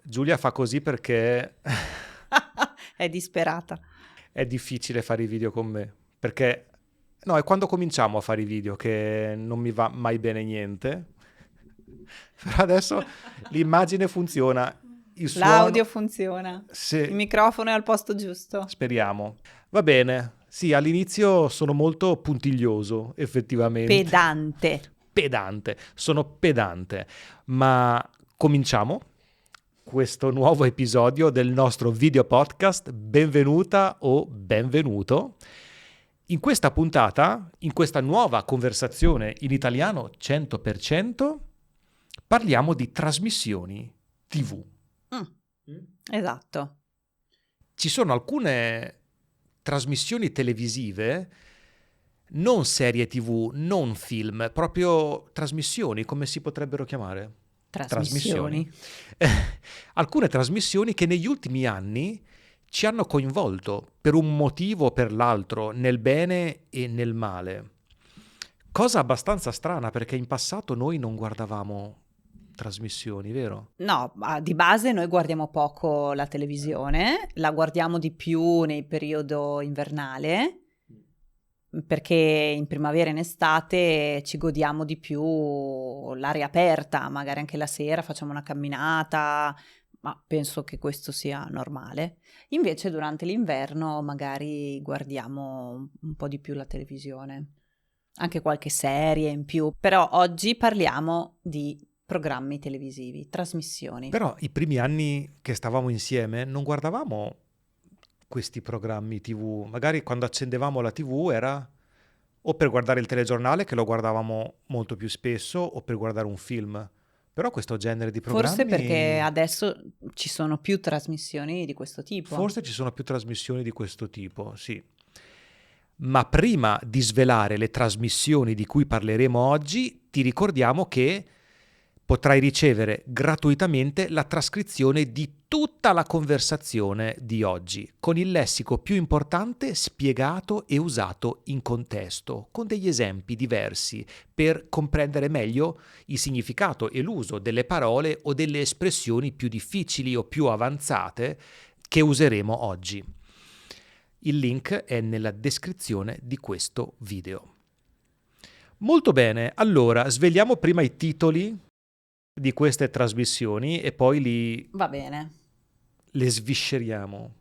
Giulia fa così perché È disperata. è difficile fare i video con me, perché no, è quando cominciamo a fare i video che non mi va mai bene niente. Però adesso l'immagine funziona, il L'audio suono, funziona. Il se microfono è al posto giusto. speriamo. Va bene. Sì, all'inizio sono molto puntiglioso, effettivamente. Pedante. Pedante, sono pedante, ma cominciamo questo nuovo episodio del nostro video podcast. Benvenuta o benvenuto. In questa puntata, in questa nuova conversazione in italiano 100%, parliamo di trasmissioni TV. Esatto. Ci sono alcune trasmissioni televisive, non serie TV, non film, proprio trasmissioni, come si potrebbero chiamare? Trasmissioni. Alcune trasmissioni che negli ultimi anni ci hanno coinvolto per un motivo o per l'altro, nel bene e nel male. Cosa abbastanza strana, perché in passato noi non guardavamo trasmissioni, vero? No, ma di base noi guardiamo poco la televisione, la guardiamo di più nel periodo invernale, perché in primavera e in estate ci godiamo di più l'aria aperta, magari anche la sera facciamo una camminata, ma penso che questo sia normale. Invece durante l'inverno magari guardiamo un po' di più la televisione, anche qualche serie in più, però oggi parliamo di programmi televisivi, trasmissioni. Però i primi anni che stavamo insieme non guardavamo questi programmi TV. Magari quando accendevamo la TV era o per guardare il telegiornale, che lo guardavamo molto più spesso, o per guardare un film. Però questo genere di programmi... Forse perché adesso ci sono più trasmissioni di questo tipo. Forse ci sono più trasmissioni di questo tipo, sì. Ma prima di svelare le trasmissioni di cui parleremo oggi, ti ricordiamo che potrai ricevere gratuitamente la trascrizione di tutta la conversazione di oggi, con il lessico più importante spiegato e usato in contesto, con degli esempi diversi per comprendere meglio il significato e l'uso delle parole o delle espressioni più difficili o più avanzate che useremo oggi. Il link è nella descrizione di questo video. Molto bene, allora sveliamo prima i titoli di queste trasmissioni e poi Va bene. le svisceriamo.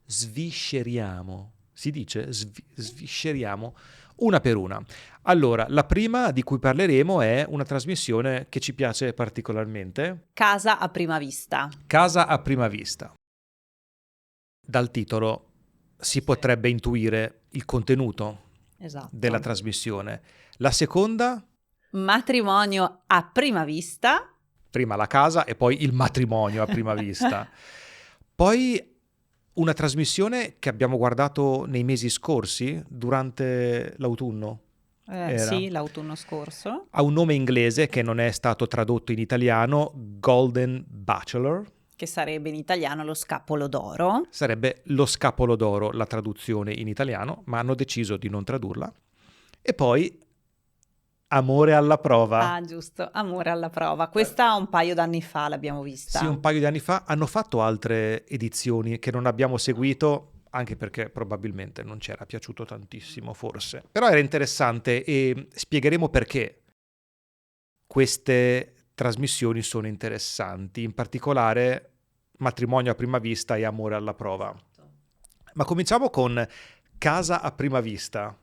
Svisceriamo. Si dice? Svisceriamo una per una. Allora, la prima di cui parleremo è una trasmissione che ci piace particolarmente. Casa a prima vista. Casa a prima vista. Dal titolo si potrebbe intuire il contenuto Esatto. della trasmissione. La seconda, Matrimonio a prima vista. prima la casa e poi il matrimonio a prima vista. Poi una trasmissione che abbiamo guardato nei mesi scorsi, durante l'autunno. Sì, l'autunno scorso. Ha un nome inglese che non è stato tradotto in italiano, Golden Bachelor. Che sarebbe in italiano lo scapolo d'oro. Sarebbe lo scapolo d'oro la traduzione in italiano, ma hanno deciso di non tradurla. E poi Amore alla prova. Ah, giusto, Amore alla prova. Questa un paio d'anni fa l'abbiamo vista. Sì, un paio di anni fa hanno fatto altre edizioni che non abbiamo seguito, anche perché probabilmente non ci era piaciuto tantissimo, forse. Però era interessante e spiegheremo perché queste trasmissioni sono interessanti, in particolare Matrimonio a prima vista e Amore alla prova. Ma cominciamo con Casa a prima vista.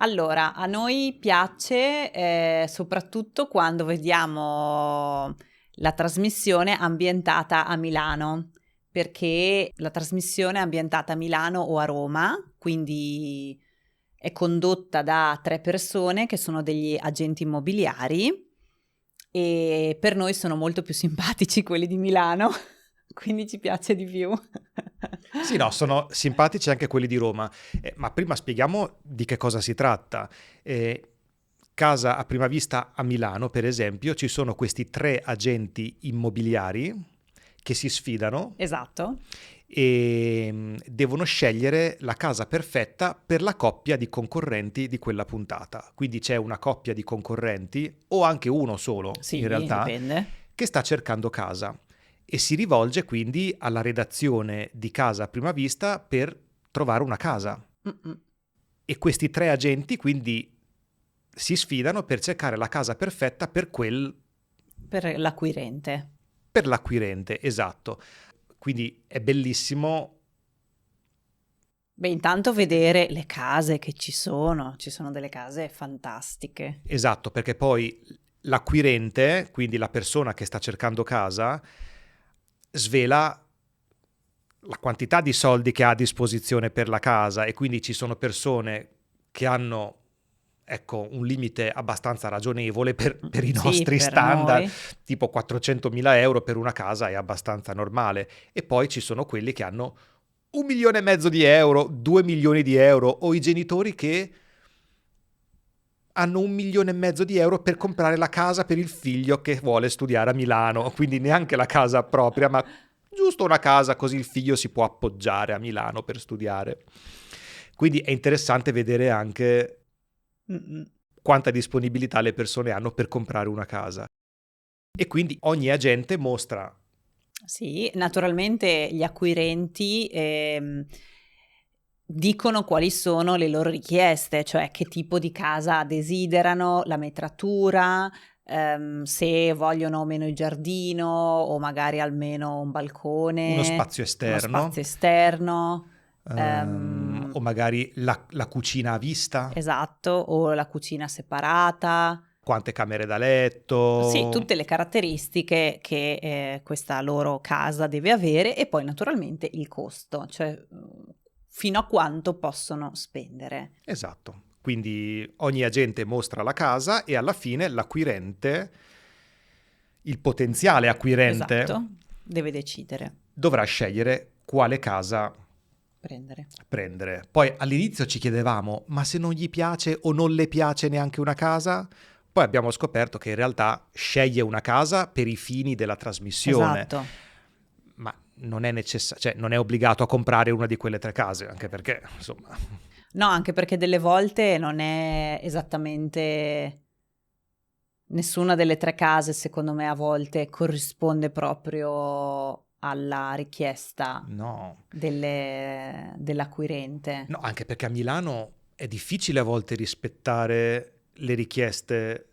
Allora, a noi piace soprattutto quando vediamo la trasmissione ambientata a Milano, perché la trasmissione è ambientata a Milano o a Roma, quindi è condotta da 3 persone che sono degli agenti immobiliari e per noi sono molto più simpatici quelli di Milano, quindi ci piace di più. Sì, no, sono simpatici anche quelli di Roma, ma prima spieghiamo di che cosa si tratta. Casa a prima vista a Milano, per esempio, ci sono questi 3 agenti immobiliari che si sfidano. Esatto. e devono scegliere la casa perfetta per la coppia di concorrenti di quella puntata. Quindi c'è una coppia di concorrenti, o anche uno solo Sì, in realtà, dipende. che sta cercando casa e si rivolge quindi alla redazione di Casa a Prima Vista per trovare una casa. Mm-mm. E questi 3 agenti quindi si sfidano per cercare la casa perfetta per Per l'acquirente. per l'acquirente, esatto. Quindi è bellissimo. Beh, intanto vedere le case che ci sono delle case fantastiche. Esatto, perché poi l'acquirente, quindi la persona che sta cercando casa, svela la quantità di soldi che ha a disposizione per la casa, e quindi ci sono persone che hanno, ecco, un limite abbastanza ragionevole per i Sì, nostri per standard, noi. tipo 400.000 euro per una casa è abbastanza normale. E poi ci sono quelli che hanno 1,5 milioni di euro, 2 milioni di euro, o i genitori che hanno 1,5 milioni di euro per comprare la casa per il figlio che vuole studiare a Milano, quindi neanche la casa propria, ma giusto una casa così il figlio si può appoggiare a Milano per studiare. Quindi è interessante vedere anche Mm-mm. quanta disponibilità le persone hanno per comprare una casa. E quindi ogni agente mostra. Sì, naturalmente gli acquirenti dicono quali sono le loro richieste, cioè che tipo di casa desiderano, la metratura, se vogliono o meno il giardino o magari almeno un balcone, Uno spazio uno esterno, spazio esterno. ehm, o magari la cucina a vista, esatto, o la cucina separata. quante camere da Sì, letto. tutte le caratteristiche che questa loro casa deve avere, e poi naturalmente il costo, cioè fino a quanto possono spendere. Esatto. Quindi ogni agente mostra la casa e alla fine l'acquirente, il potenziale acquirente, Esatto, deve decidere, dovrà scegliere quale casa prendere. prendere. Poi all'inizio ci chiedevamo, ma se non gli piace o non le piace neanche una casa? Poi abbiamo scoperto che in realtà sceglie una casa per i fini della trasmissione, Esatto. ma non è cioè non è obbligato a comprare una di quelle 3 case, anche perché, insomma. No, anche perché delle volte non è esattamente nessuna delle 3 case, secondo me a volte corrisponde proprio alla richiesta No. dell'acquirente. No, anche perché a Milano è difficile a volte rispettare le richieste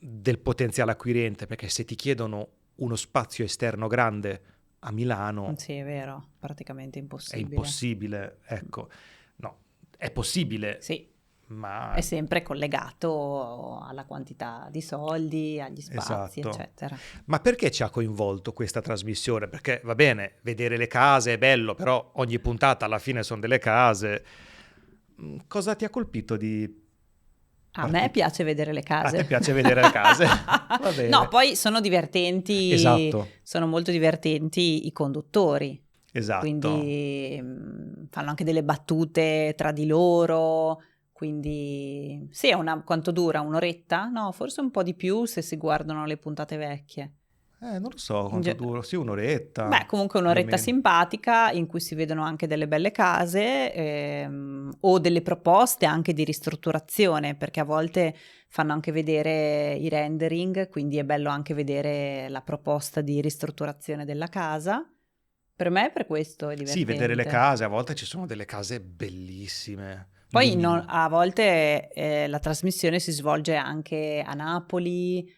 del potenziale acquirente, perché se ti chiedono uno spazio esterno grande a Milano Sì, è vero, praticamente è impossibile. impossibile, ecco. No, è possibile, Sì, ma è sempre collegato alla quantità di soldi, agli spazi, esatto. eccetera. Ma perché ci ha coinvolto questa trasmissione? Perché va bene, vedere le case è bello, però ogni puntata alla fine sono delle case. Cosa ti ha colpito di A me piace vedere le A case. te piace vedere le case? Va bene. No, poi sono divertenti, Esatto, sono molto divertenti i conduttori. esatto. Quindi fanno anche delle battute tra di loro. Quindi sì, quanto dura? Un'oretta? No, forse un po' di più se si guardano le puntate vecchie. Non lo so In quanto ge- dura. Sì, un'oretta. Beh, comunque più o un'oretta meno. simpatica in cui si vedono anche delle belle case, o delle proposte anche di ristrutturazione, perché a volte fanno anche vedere i rendering, quindi è bello anche vedere la proposta di ristrutturazione della casa. Per me per questo è Sì, vedere le divertente. case, a volte ci sono delle case bellissime. Poi a volte la trasmissione si svolge anche a Napoli,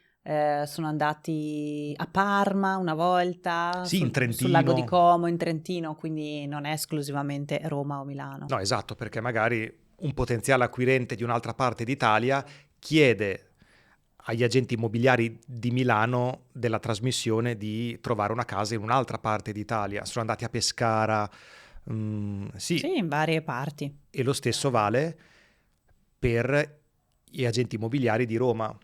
sono andati a Parma una volta, Sì, in sul lago di Trentino. Como, in Trentino, quindi non è esclusivamente Roma o Milano. No, esatto, perché magari un potenziale acquirente di un'altra parte d'Italia chiede agli agenti immobiliari di Milano della trasmissione di trovare una casa in un'altra parte d'Italia. Sono andati a Pescara, sì, Sì, in varie parti. e lo stesso vale per gli agenti immobiliari di Roma.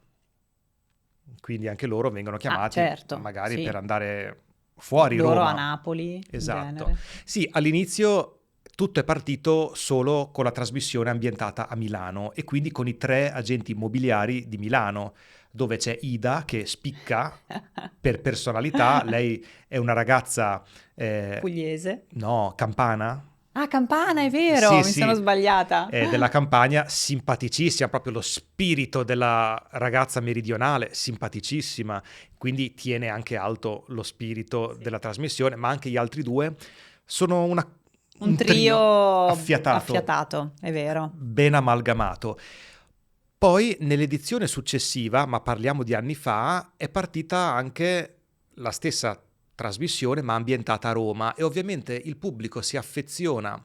Quindi anche loro vengono chiamati Certo, magari sì. per andare fuori Loro Roma. a Napoli, in Esatto. genere. Sì, all'inizio tutto è partito solo con la trasmissione ambientata a Milano e quindi con i 3 agenti immobiliari di Milano. dove c'è Ida che spicca per personalità. Lei è una ragazza... Pugliese. No, campana? Ah, Campana, è vero, Sì, mi sì, sono sbagliata. della Campania, simpaticissima, proprio lo spirito della ragazza meridionale, simpaticissima, quindi tiene anche alto lo spirito della trasmissione, ma anche gli altri due sono Un trio affiatato, è vero. ben amalgamato. Poi nell'edizione successiva, ma parliamo di anni fa, è partita anche la stessa trasmissione ma ambientata a Roma e ovviamente il pubblico si affeziona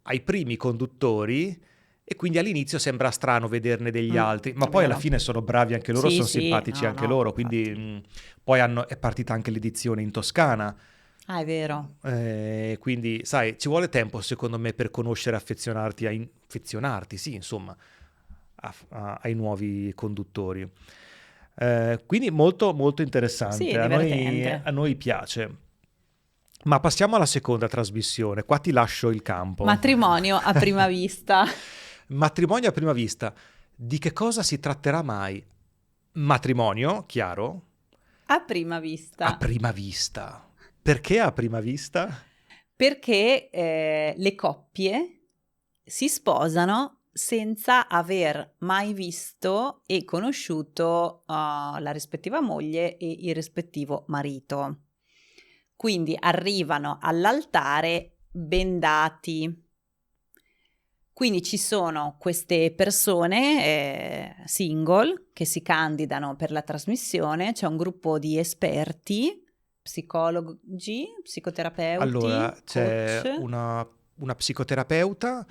ai primi conduttori e quindi all'inizio sembra strano vederne degli altri, ma poi alla fine sono bravi anche loro, Sì, sono sì, simpatici no, anche no, loro, infatti. quindi poi è partita anche l'edizione in Toscana. Ah, è vero. Quindi sai, ci vuole tempo secondo me per conoscere e affezionarti, sì, insomma, ai nuovi conduttori. Quindi molto, molto interessante, Sì, divertente. a noi piace. Ma passiamo alla seconda trasmissione, qua ti lascio il campo. Matrimonio a prima vista. Matrimonio a prima vista. Di che cosa si tratterà mai? Matrimonio, chiaro? A prima vista. A prima vista. Perché a prima vista? Perché le coppie si sposano senza aver mai visto e conosciuto la rispettiva moglie e il rispettivo marito. Quindi arrivano all'altare bendati. Quindi ci sono queste persone single che si candidano per la trasmissione, c'è un gruppo di esperti, psicologi, psicoterapeuti, Allora, c'è coach. una psicoterapeuta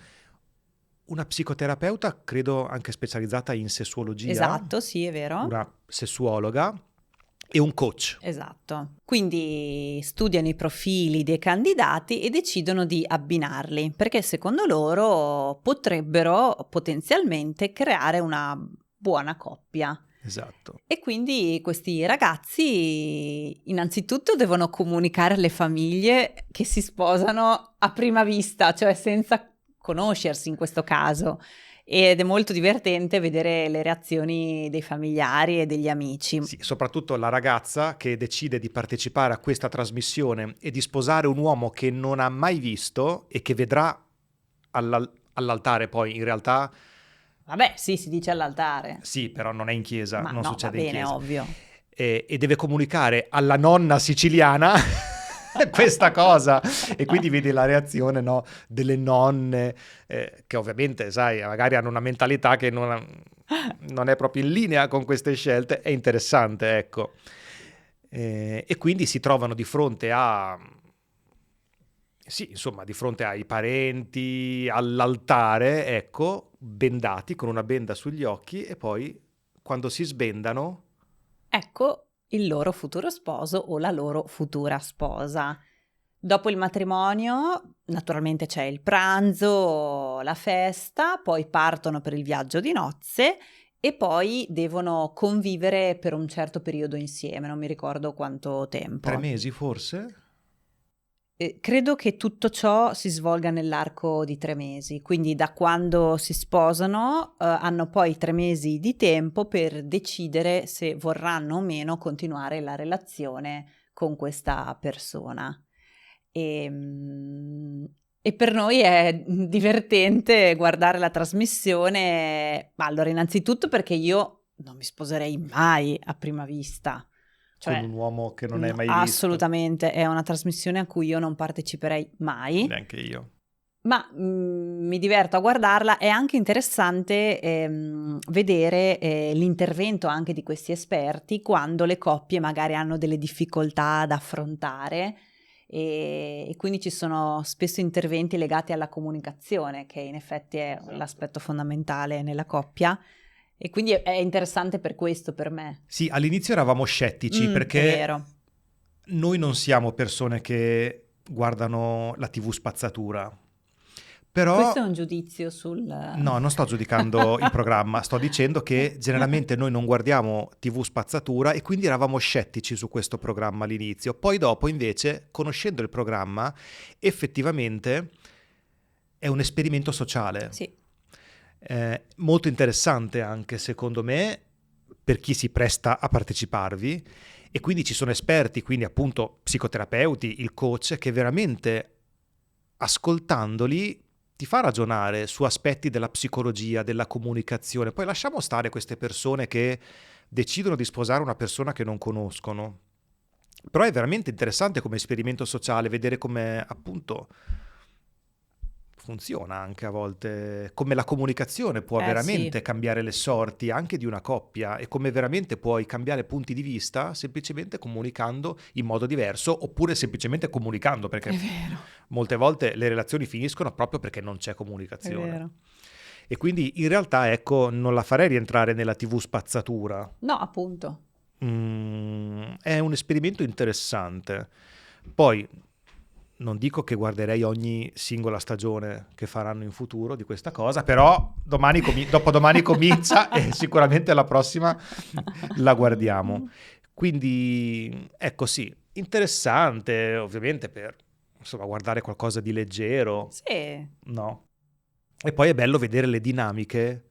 credo anche specializzata in sessuologia, Esatto, sì, è vero. una sessuologa e un coach. Esatto. Quindi studiano i profili dei candidati e decidono di abbinarli, perché secondo loro potrebbero potenzialmente creare una buona coppia. Esatto. E quindi questi ragazzi innanzitutto devono comunicare alle famiglie che si sposano a prima vista, cioè senza conoscersi in questo caso. Ed è molto divertente vedere le reazioni dei familiari e degli amici. Sì, soprattutto la ragazza che decide di partecipare a questa trasmissione e di sposare un uomo che non ha mai visto e che vedrà all'altare poi in realtà... Vabbè, sì, si dice all'altare. Sì, però non è in chiesa, Ma non no, succede va in bene, chiesa. ovvio. E deve comunicare alla nonna siciliana questa cosa e quindi vedi la reazione, no, delle nonne che ovviamente, sai, magari hanno una mentalità che non è proprio in linea con queste scelte. È interessante, ecco. E quindi si trovano di fronte sì, insomma, di fronte ai parenti, all'altare, ecco, bendati con una benda sugli occhi e poi quando si sbendano... Ecco il loro futuro sposo o la loro futura sposa. Dopo il matrimonio, naturalmente c'è il pranzo, la festa, poi partono per il viaggio di nozze e poi devono convivere per un certo periodo insieme, non mi ricordo quanto tempo. 3 mesi forse? Credo che tutto ciò si svolga nell'arco di 3 mesi, quindi da quando si sposano hanno poi 3 mesi di tempo per decidere se vorranno o meno continuare la relazione con questa persona. E per noi è divertente guardare la trasmissione, ma allora innanzitutto perché io non mi sposerei mai a prima vista. Cioè, con un uomo che non hai mai assolutamente, è una trasmissione a cui io non parteciperei mai. Neanche io. Ma mi diverto a guardarla, è anche interessante vedere l'intervento anche di questi esperti quando le coppie magari hanno delle difficoltà da affrontare e quindi ci sono spesso interventi legati alla comunicazione, che in effetti è l'aspetto fondamentale nella coppia. E quindi è interessante per questo, per me. Sì, all'inizio eravamo scettici perché è vero. Noi non siamo persone che guardano la TV spazzatura. Però... Questo è un giudizio sul... No, non sto giudicando il programma, sto dicendo che generalmente noi non guardiamo TV spazzatura e quindi eravamo scettici su questo programma all'inizio. Poi dopo invece, conoscendo il programma, effettivamente è un esperimento sociale. Sì. Molto interessante anche secondo me, per chi si presta a parteciparvi, e quindi ci sono esperti, quindi appunto psicoterapeuti, il coach, che veramente ascoltandoli ti fa ragionare su aspetti della psicologia, della comunicazione. Poi lasciamo stare queste persone che decidono di sposare una persona che non conoscono. Però è veramente interessante come esperimento sociale vedere come appunto funziona anche a volte, come la comunicazione può veramente Sì, cambiare le sorti anche di una coppia, e come veramente puoi cambiare punti di vista semplicemente comunicando in modo diverso, oppure semplicemente comunicando, è perché vero, molte volte le relazioni finiscono proprio perché non c'è è comunicazione. vero. E quindi in realtà, ecco, non la farei rientrare nella TV spazzatura. No, appunto. È un esperimento interessante. Poi non dico che guarderei ogni singola stagione che faranno in futuro di questa cosa, però dopodomani comincia e sicuramente la prossima la guardiamo. Quindi ecco, sì, interessante ovviamente per insomma guardare qualcosa di leggero, Sì, no? E poi è bello vedere le dinamiche,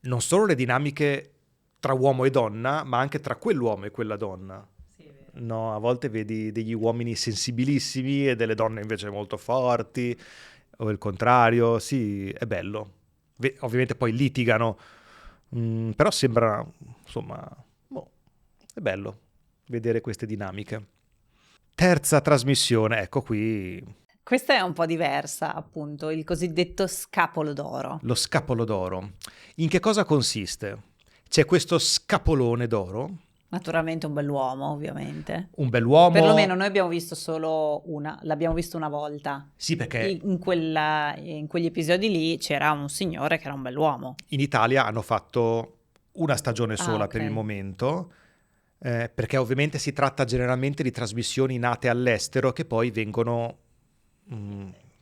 non solo le dinamiche tra uomo e donna, ma anche tra quell'uomo e quella donna. sì, è vero. No, a volte vedi degli uomini sensibilissimi e delle donne invece molto forti, o il contrario. Sì, è bello. Ovviamente poi litigano, però sembra, insomma, boh, è bello vedere queste dinamiche. Terza trasmissione, ecco qui, Questa è un po' diversa, appunto, il cosiddetto scapolo d'oro. lo scapolo d'oro. In che cosa consiste? C'è questo scapolone d'oro, Naturalmente un bell'uomo, ovviamente. un bell'uomo. Perlomeno noi abbiamo visto solo una, l'abbiamo visto una volta. Sì, perché In quegli episodi lì c'era un signore che era un bell'uomo. in Italia hanno fatto una stagione Ah, sola ok. per il momento, perché ovviamente si tratta generalmente di trasmissioni nate all'estero che poi vengono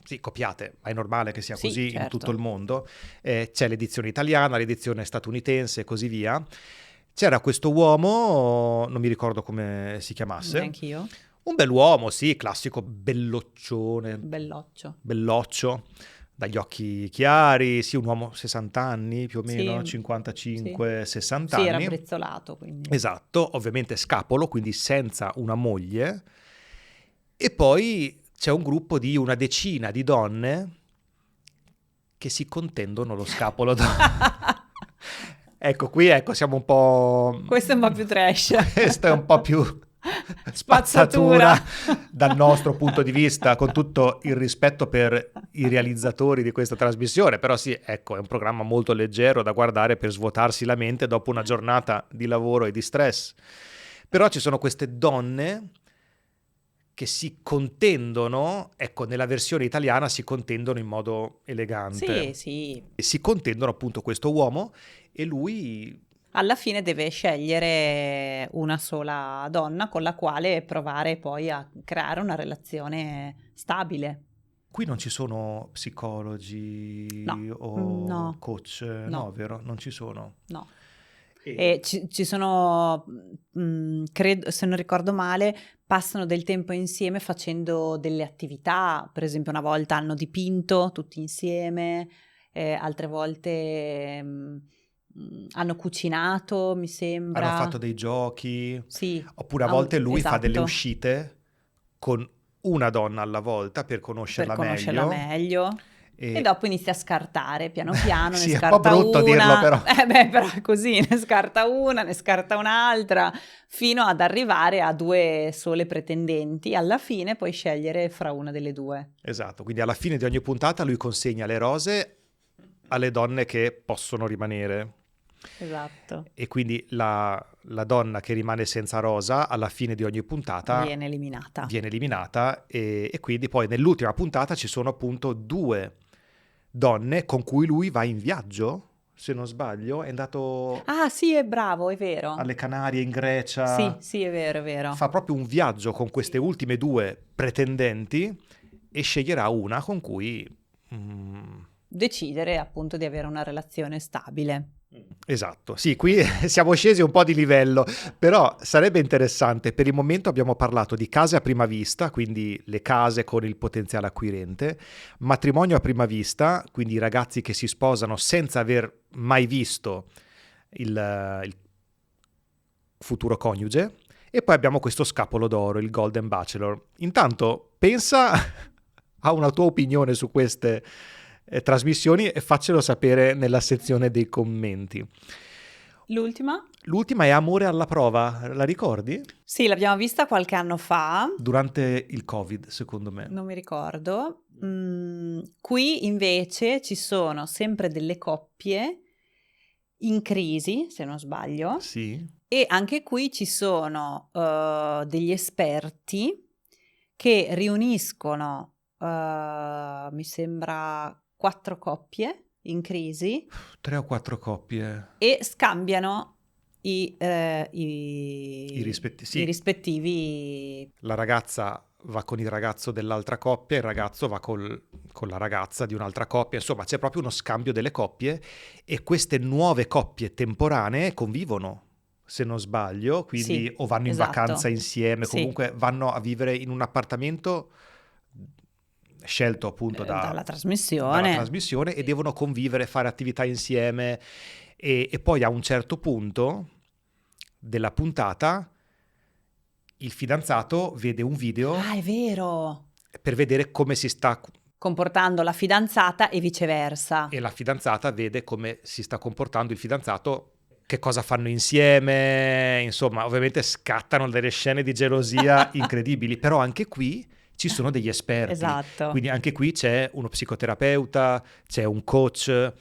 sì, copiate, ma è normale che sia Sì, così in tutto certo. il mondo. C'è l'edizione italiana, l'edizione statunitense e così via. C'era questo uomo, non mi ricordo come si chiamasse, Neanch'io. un bell'uomo, sì, classico belloccione, Belloccio. belloccio, dagli occhi chiari, sì, un uomo 60 anni più o meno, Sì, sì. 55-60 Sì, era anni. brezzolato, quindi. Esatto, ovviamente scapolo, quindi senza una moglie. E poi c'è un gruppo di una decina di donne che si contendono lo scapolo. Ecco, qui ecco, siamo un po'. Questo è un po' più trash. Questo è un po' più Spazzatura. spazzatura dal nostro punto di vista, con tutto il rispetto per i realizzatori di questa trasmissione, però sì, ecco, è un programma molto leggero da guardare per svuotarsi la mente dopo una giornata di lavoro e di stress. Però ci sono queste donne che si contendono, ecco, nella versione italiana si contendono in modo elegante. Sì, sì. E si contendono appunto questo uomo e lui. Alla fine deve scegliere una sola donna con la quale provare poi a creare una relazione stabile. Qui non ci sono psicologi No, o no, coach, no, no, vero? Non ci sono. no. E E ci sono, credo, se non ricordo male, passano del tempo insieme facendo delle attività. Per esempio, una volta hanno dipinto tutti insieme, altre volte hanno cucinato, mi hanno sembra. fatto dei giochi, Sì, oppure a volte lui fa delle esatto, uscite con una donna alla volta per per conoscerla conoscerla meglio. meglio. E E dopo inizia a scartare piano piano, ne sì, è un po' scarta brutto dirlo, una, però. però è così, ne scarta una, ne scarta un'altra, fino ad arrivare a 2 sole pretendenti. Alla fine puoi scegliere fra una delle 2. Esatto, quindi alla fine di ogni puntata lui consegna le rose alle donne che possono rimanere. Esatto, E quindi la donna che rimane senza rosa alla fine di ogni puntata viene eliminata. viene eliminata, e quindi poi nell'ultima puntata ci sono appunto 2 donne con cui lui va in viaggio, se non sbaglio, è andato Ah sì, è bravo, è vero. alle Canarie, in Grecia, Sì, sì, è vero, è vero. fa proprio un viaggio con queste ultime 2 pretendenti e sceglierà una con cui. Decidere appunto di avere una relazione stabile. Esatto, sì, qui siamo scesi un po' di livello, però sarebbe interessante. Per il momento abbiamo parlato di case a prima vista, quindi le case con il potenziale acquirente, matrimonio a prima vista, quindi i ragazzi che si sposano senza aver mai visto il futuro coniuge, e poi abbiamo questo scapolo d'oro, il Golden Bachelor. Intanto pensa a una tua opinione su queste trasmissioni e faccelo sapere nella sezione dei commenti. L'ultima? L'ultima è Amore alla prova, la ricordi? Sì, l'abbiamo vista qualche anno fa. Durante il Covid, secondo me. Non mi ricordo. Qui invece ci sono sempre delle coppie in crisi, se non sbaglio. Sì. E anche qui ci sono degli esperti che riuniscono, mi sembra, 4 coppie in crisi 3 o 4 coppie. e scambiano i Sì. rispettivi. La ragazza va con il ragazzo dell'altra coppia, il ragazzo va con la ragazza di un'altra coppia, insomma c'è proprio uno scambio delle coppie e queste nuove coppie temporanee convivono, se non sbaglio, quindi Sì, o vanno in esatto. vacanza insieme, Sì. comunque vanno a vivere in un appartamento scelto appunto dalla trasmissione. e devono convivere, fare attività insieme e poi a un certo punto della puntata il fidanzato vede un video Ah, è vero! per vedere come si sta Comportando la fidanzata e viceversa. e la fidanzata vede come si sta comportando il fidanzato, che cosa fanno insieme, insomma ovviamente scattano delle scene di gelosia incredibili, però anche qui ci sono degli esperti, Esatto. quindi anche qui c'è uno psicoterapeuta, c'è un coach,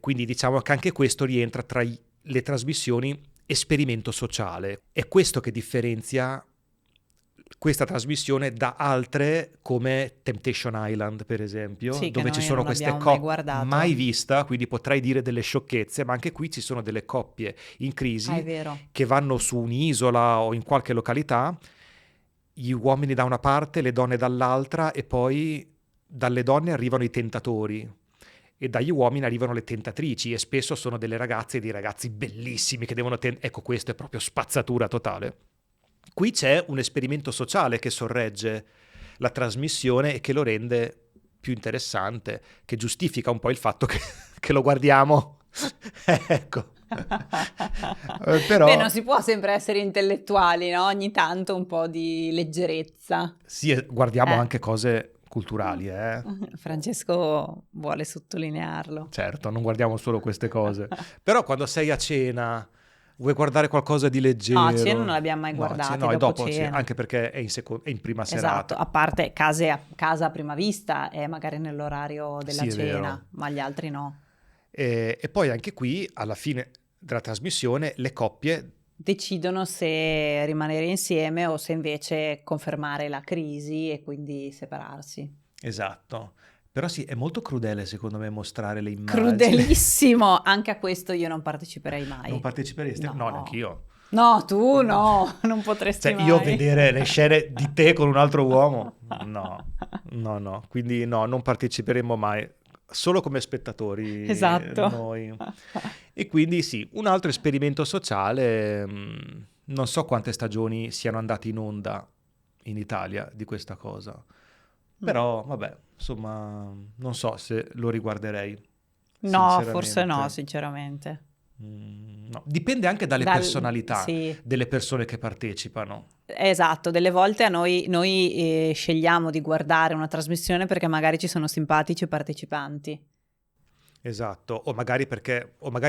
quindi diciamo che anche questo rientra tra le trasmissioni esperimento sociale. È questo che differenzia questa trasmissione da altre come Temptation Island, per esempio, Sì, dove che ci noi sono non queste abbiamo mai coppie guardato. mai vista, quindi potrai dire delle sciocchezze, ma anche qui ci sono delle coppie in crisi Ah, è vero. che vanno su un'isola o in qualche località, gli uomini da una parte, le donne dall'altra, e poi dalle donne arrivano i tentatori e dagli uomini arrivano le tentatrici, e spesso sono delle ragazze e dei ragazzi bellissimi che devono ecco, questo è proprio spazzatura totale. Qui c'è un esperimento sociale che sorregge la trasmissione e che lo rende più interessante, che giustifica un po' il fatto che lo guardiamo. Ecco. Però Beh, non si può sempre essere intellettuali, no? Ogni tanto un po' di leggerezza. sì, guardiamo anche cose culturali, Francesco vuole sottolinearlo. Certo, non guardiamo solo queste cose. Però quando sei a cena, vuoi guardare qualcosa di leggero? No, a cena non l'abbiamo mai guardata, no, è dopo dopo cena. anche perché è in prima Esatto, serata. a parte casa a prima vista è magari nell'orario della Sì, è cena, vero. ma gli altri no. E poi anche qui, alla fine della trasmissione, le coppie Decidono se rimanere insieme o se invece confermare la crisi e quindi separarsi. esatto. Però sì, è molto crudele secondo me mostrare le immagini. Crudelissimo, anche a questo io non parteciperei mai. Non parteciperesti? No. No, neanche io. No, tu no, non potresti Cioè, mai. io vedere le scene di te con un altro uomo? No. Quindi no, non parteciperemo mai. Solo come spettatori Esatto. noi. E quindi sì, un altro esperimento sociale, non so quante stagioni siano andate in onda in Italia di questa cosa, però vabbè, insomma, non so se lo riguarderei. No, forse no, sinceramente. No. Dipende anche dalle personalità delle persone che partecipano. Esatto, delle volte a noi scegliamo di guardare una trasmissione perché magari ci sono simpatici partecipanti. Esatto, o magari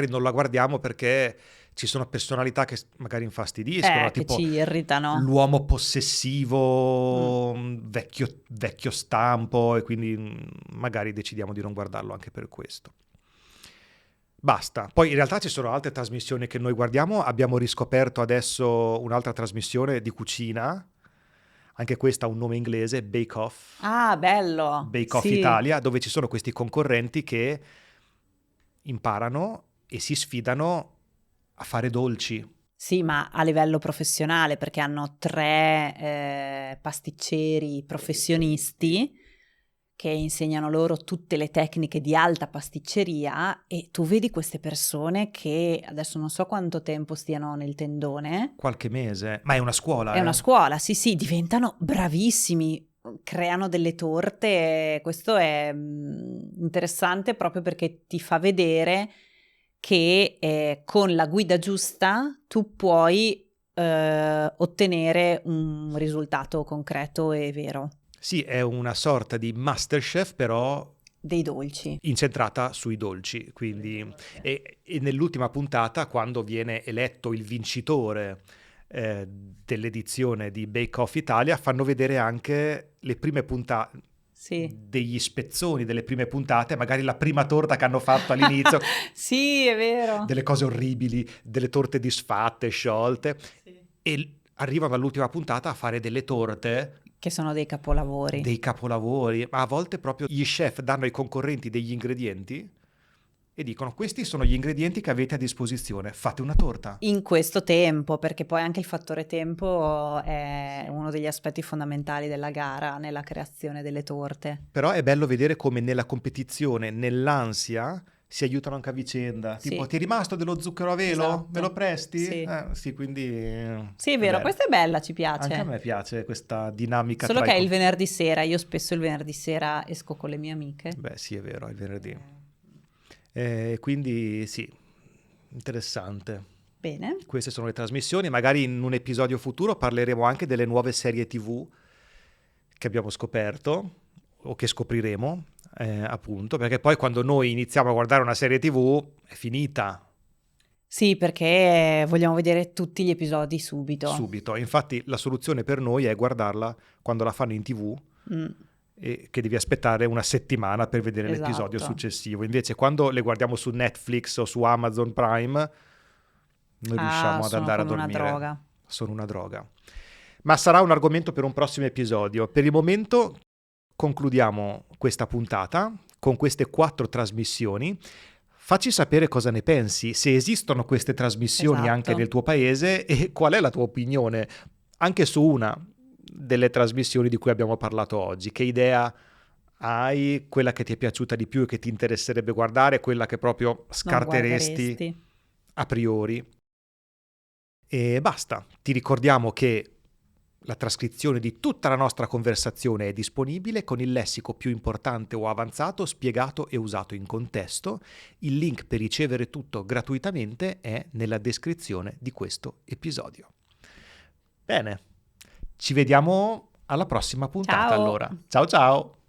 non la guardiamo perché ci sono personalità che magari infastidiscono, che tipo ci irritano. l'uomo possessivo, vecchio stampo, e quindi magari decidiamo di non guardarlo anche per questo. Basta. Poi in realtà ci sono altre trasmissioni che noi guardiamo, abbiamo riscoperto adesso un'altra trasmissione di cucina, anche questa ha un nome inglese, Bake Off. Ah, bello! Bake Off Italia, dove ci sono questi concorrenti che imparano e si sfidano a fare dolci. Sì, ma a livello professionale, perché hanno 3 pasticceri professionisti che insegnano loro tutte le tecniche di alta pasticceria, e tu vedi queste persone che adesso non so quanto tempo stiano nel tendone. Qualche mese, ma è una scuola. È una scuola, sì, diventano bravissimi, creano delle torte. Questo è interessante proprio perché ti fa vedere che con la guida giusta tu puoi ottenere un risultato concreto e vero. Sì, è una sorta di MasterChef, però Dei dolci. incentrata sui dolci. Quindi, e nell'ultima puntata, quando viene eletto il vincitore dell'edizione di Bake Off Italia, fanno vedere anche le prime puntate. Sì. Degli spezzoni delle prime puntate, magari la prima torta che hanno fatto all'inizio. Sì, è vero. Delle cose orribili, delle torte disfatte, sciolte. Sì. E arrivano all'ultima puntata a fare delle torte che sono dei capolavori. Dei capolavori, ma a volte proprio gli chef danno ai concorrenti degli ingredienti e dicono: questi sono gli ingredienti che avete a disposizione, fate una torta. In questo tempo, perché poi anche il fattore tempo è uno degli aspetti fondamentali della gara nella creazione delle torte. Però è bello vedere come nella competizione, nell'ansia, si aiutano anche a vicenda. Sì. Tipo, ti è rimasto dello zucchero a velo? Esatto. Me lo presti? Sì, sì, quindi... Sì, è vero, bello. Questa è bella, ci piace. Anche a me piace questa dinamica. Solo che è il venerdì sera, io spesso il venerdì sera esco con le mie amiche. Beh, sì, è vero, è il venerdì. Quindi sì, interessante. Bene. Queste sono le trasmissioni, magari in un episodio futuro parleremo anche delle nuove serie TV che abbiamo scoperto o che scopriremo, appunto, perché poi quando noi iniziamo a guardare una serie TV è finita. Sì, perché vogliamo vedere tutti gli episodi subito. Subito, infatti la soluzione per noi è guardarla quando la fanno in TV. E che devi aspettare una settimana per vedere l'episodio successivo. Invece quando le guardiamo su Netflix o su Amazon Prime noi riusciamo ad andare a dormire. Sono una droga. Ma sarà un argomento per un prossimo episodio. Per il momento concludiamo questa puntata con queste 4 trasmissioni. Facci sapere cosa ne pensi, se esistono queste trasmissioni anche nel tuo paese e qual è la tua opinione anche su una delle trasmissioni di cui abbiamo parlato oggi. Che idea hai? Quella che ti è piaciuta di più e che ti interesserebbe guardare, quella che proprio scarteresti a priori. E basta. Ti ricordiamo che la trascrizione di tutta la nostra conversazione è disponibile con il lessico più importante o avanzato, spiegato e usato in contesto. Il link per ricevere tutto gratuitamente è nella descrizione di questo episodio. Bene. Ci vediamo alla prossima puntata. Allora. Ciao ciao!